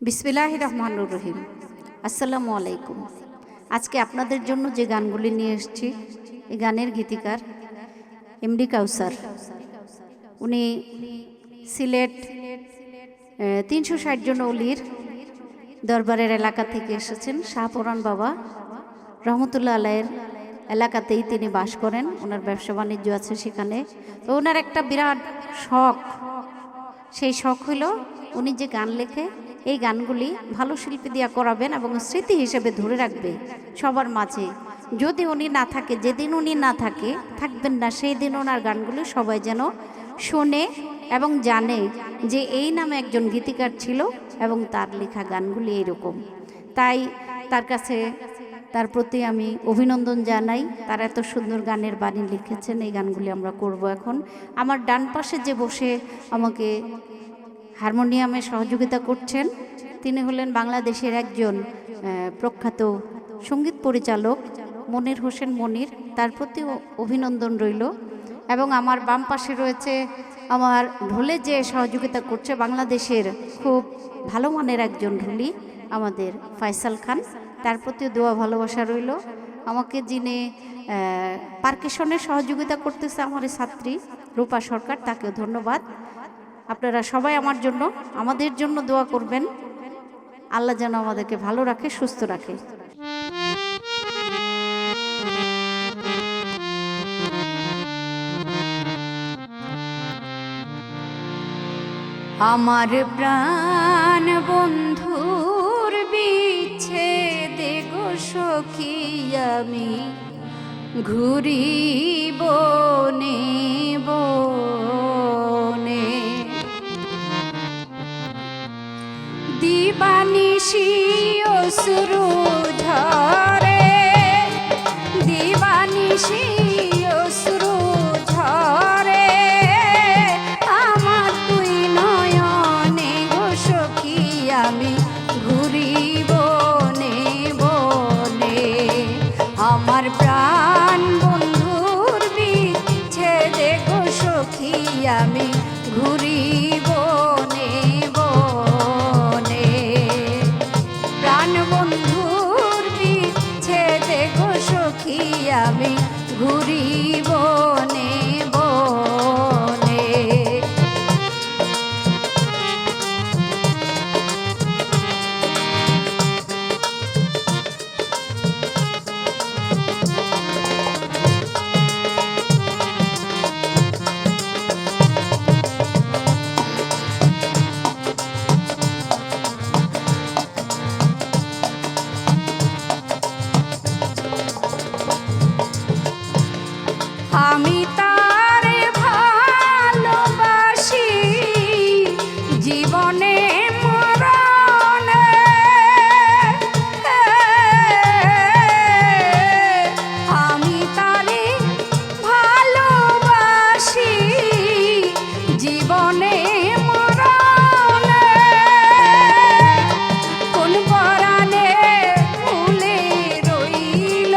বিসমিল্লাহির রহমানির রহিম। আসসালামু আলাইকুম। আজকে আপনাদের জন্য যে গানগুলি নিয়ে এসেছি, এই গানের গীতিকার এমডি কাউসার। উনি সিলেট 360 জন অলির দরবারের এলাকা থেকে এসেছেন। শাহপুরান বাবা রহমতুল্লাহ আলাইয়ের এলাকাতেই তিনি বাস করেন। ওনার ব্যবসা বাণিজ্য আছে সেখানে। তো ওনার একটা বিরাট শখ, সেই শখ হলো উনি যে গান লেখে এই গানগুলি ভালো শিল্পী দিয়া করাবেন এবং স্মৃতি হিসেবে ধরে রাখবে সবার মাঝে। যদি উনি না থাকে, যেদিন উনি না থাকে থাকবেন না, সেই দিন ওনার গানগুলি সবাই যেন শোনে এবং জানে যে এই নামে একজন গীতিকার ছিল এবং তার লেখা গানগুলি এরকম। তাই তার কাছে, তার প্রতি আমি অভিনন্দন জানাই। তার এত সুন্দর গানের বাণী লিখেছেন, এই গানগুলি আমরা করব এখন। আমার ডান পাশে যে বসে আমাকে হারমোনিয়ামে সহযোগিতা করছেন, তিনি হলেন বাংলাদেশের একজন প্রখ্যাত সঙ্গীত পরিচালক মনির হোসেন মনির। তার প্রতি অভিনন্দন রইল। এবং আমার বাম পাশে রয়েছে আমার ঢোলে যে সহযোগিতা করছে, বাংলাদেশের খুব ভালো মানের একজন ঢুলি আমাদের ফয়সাল খান। তার প্রতিও দোয়া ভালোবাসা রইল। আমাকে যিনি পারকাশনের সহযোগিতা করতেছে আমার ছাত্রী রূপা সরকার, তাকেও ধন্যবাদ। আপনারা সবাই আমার জন্য, আমাদের জন্য দোয়া করবেন। আল্লাহ যেন আমাদেরকে ভালো রাখে, সুস্থ রাখে। আমার প্রাণ বন্ধুর বিচ্ছেদে গো সখী আমি ঘুরি বনে বনে, দিবানিশি অশ্রু ঝরে, দিবানিশি অশ্রু ঝরে আমার তুই নয়নে গো সখী আমি ঘুরি বনে বনে। আমার প্রাণ বন্ধুর বিচ্ছেদে গো সখী আমি ঘুরি বনে বনে, প্রাণ বন্ধুর বিচ্ছেদে গো সখী আমি ঘুরি বনে বনে। আমি তারে ভালোবাসি জীবনে মরণে, আমি তারে ভালোবাসি জীবনে মরণে, কোন পরাণে ভুলে রইল,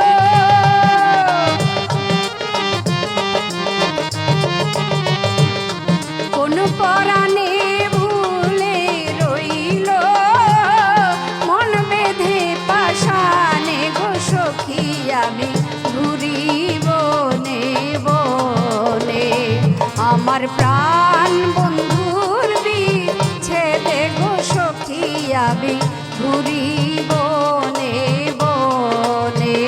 কোন পরাণে ভুলে রইল মন বেঁধে পাশানে গো সখী আমি ঘুরি বনে বনে। আমার প্রাণ বন্ধুর বিচ্ছেদে গো সখী আমি ঘুরি বনে বনে।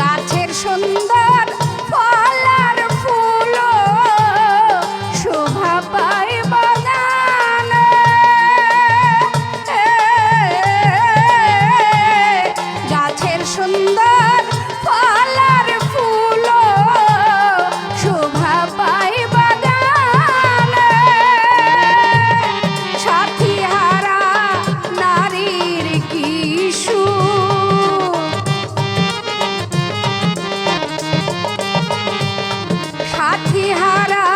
গাছের সুন্দর ফল আর ফুল সাথীহারা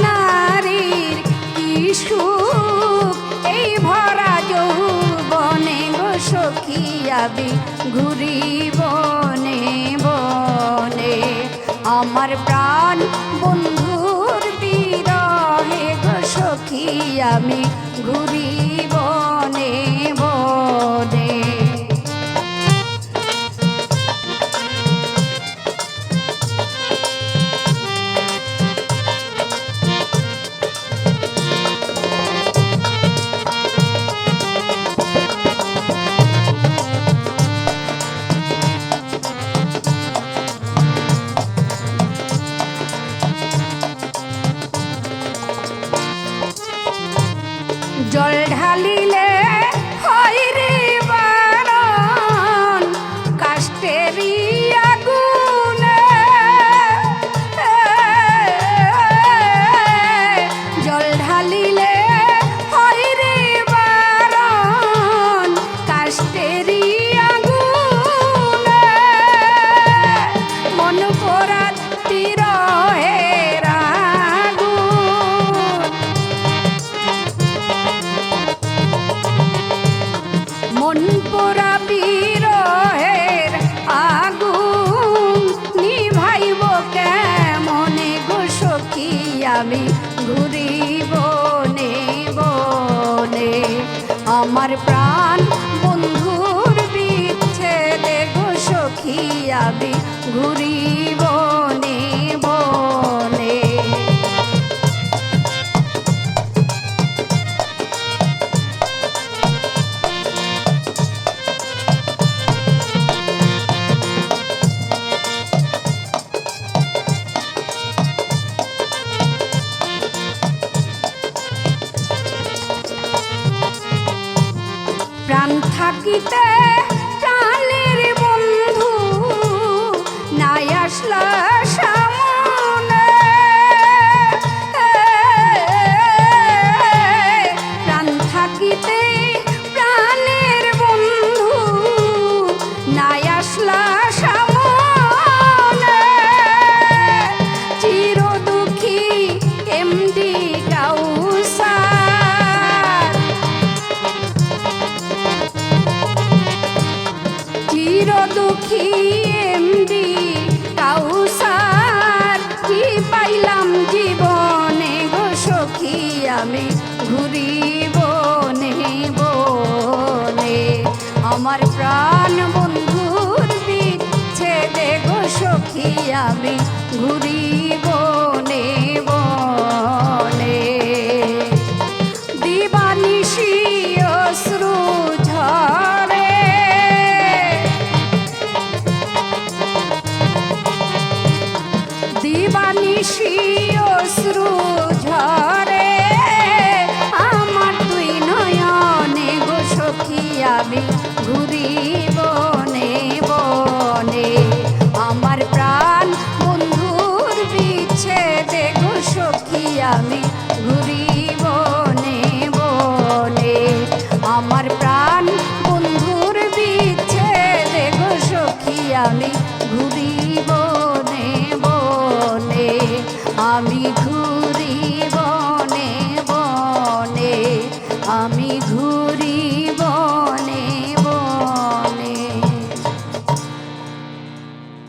নারীর কি সুখ এই ভরা যৌবনে গো সখী আমি ঘুরি বনে বনে আমার প্রাণ বন্ধুর বিরহে গো সখী আমি ঘুরি বনে বনে জল ঢালিলে হয় রে বারণ কাষ্টেরি আগুনে জল ঢালিলে হয় রে বারণ কাষ্টেরি আগুনে মন পোড়াত বিরহের মন পোড়া বিরহের আগুন নিভাইব কেমনে গো সখী আমি ঘুরি বনে বনে আমার প্রাণ বন্ধুর বিচ্ছেদে গো সখী আমি ঘুরি বনে বনে প্রাণ থাকিতে প্রাণের বন্ধু নাই আসলা সামনে প্রাণ থাকিতে প্রাণের বন্ধু নাই আসলা সামনে চির দুঃখী এমডি কাউসার চির দুঃখী এমডি কাউসার কি পাইলাম জীবনে গো সখী আমি ঘুরি বনে বনে আমার প্রাণ বন্ধুর বিচ্ছেদে গো সখী আমি ঘুরি বনে বনে দিবানিশি অশ্রু ঝরে দিবানিশি অশ্রু ঝরে আমার দুই নয়নে গো সখী আমি ঘুরি